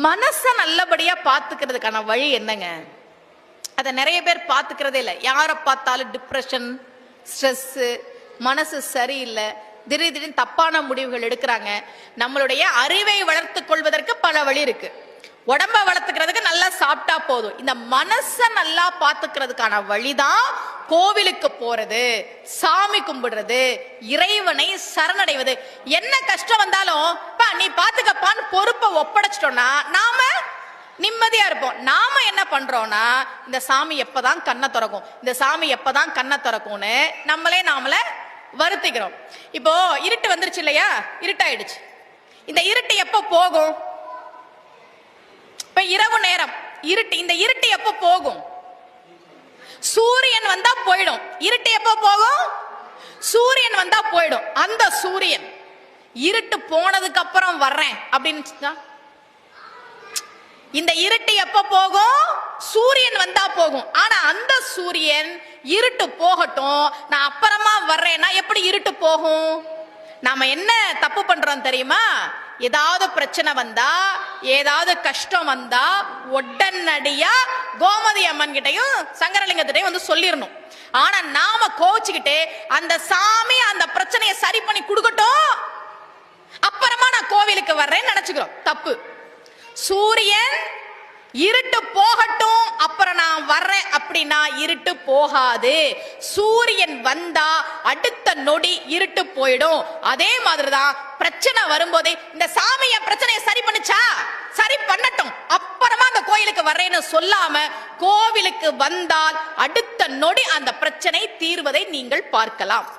மனச நல்லபடியா பாத்துக்கிறதுக்கான வழி என்னங்க? அத நிறைய பேர் பாத்துக்கிறதே இல்லை. யாரை பார்த்தாலும் டிப்ரெஷன், ஸ்ட்ரெஸ், மனசு சரியில்லை, திடீர்னு தப்பான முடிவுகள் எடுக்கிறாங்க. நம்மளுடைய அறிவை வளர்த்துக் கொள்வதற்கு பல வழி இருக்கு. உடம்ப வளர்த்துக்கிறதுக்கு நல்லா சாப்பிட்டா போதும். இந்த மனச நல்லா பாத்துக்கிறதுக்கான வழிதான் கோவிலுக்கு போறது, சாமி கும்பிடுறது, இறைவனை சரணடைவது. என்ன கஷ்டம் வந்தாலும் நீ பாத்துக்கப்பான்னு பொறுப்பை ஒப்படைச்சிட்டோம்னா நாம நிம்மதியா இருப்போம். நாம என்ன பண்றோம்னா, இந்த சாமி எப்பதான் கண்ணை திறக்கும், இந்த சாமி எப்பதான் கண்ணை திறக்கும்னு நாமளே வருத்திக்கிறோம். இப்போ இருட்டு வந்துருச்சு இல்லையா, இருட்டாயிடுச்சு. இந்த இருட்டு எப்ப போகும்? இப்ப இரவு நேரம் இருட்டு. இந்த இருட்டு எப்ப போகும்? சூரியன் வந்தா போயிடும். இருட்டு எப்ப போகும்? சூரியன் வந்தா போயிடும். அந்த சூரியன் இருட்டு போனதுக்கு அப்புறம் வர்றேன் அப்படின்னு இந்த இருட்டு எப்ப போகும்? சூரியன் வந்தா போகும். ஆனா அந்த சூரியன் இருட்டு போகட்டும், நான் அப்புறமா வர்றேன்னா எப்படி இருட்டு போகும்? நாம என்ன தப்பு பண்றோம் தெரியுமா? ஏதாவது பிரச்சனை வந்தா, ஏதாவது கஷ்டம் வந்தா உடனடியா கோமதி அம்மன் கிட்டையும் சங்கரலிங்கத்திட்டையும் வந்து சொல்லிடணும். ஆனா நாம கோவிச்சுக்கிட்டு அந்த சாமி அந்த பிரச்சனையை சரி பண்ணி கொடுக்கட்டும், அப்புறமா நான் கோவிலுக்கு வர்றேன்னு நினைச்சுக்கிறோம். தப்பு. சூரியன் இருட்டு போகட்டும் அப்புறம் நான் வர்றேன் அப்படின்னா இருட்டு போகாது. சூரியன் வந்தா அடுத்த நொடி இருட்டு போயிடும். அதே மாதிரிதான் பிரச்சனை வரும்போதே இந்த சாமி என் பிரச்சனையை சரி பண்ணுச்சா, சரி பண்ணட்டும், அப்புறமா அந்த கோயிலுக்கு வர்றேன்னு சொல்லாம கோவிலுக்கு வந்தால் அடுத்த நொடி அந்த பிரச்சனை தீர்வதை நீங்கள் பார்க்கலாம்.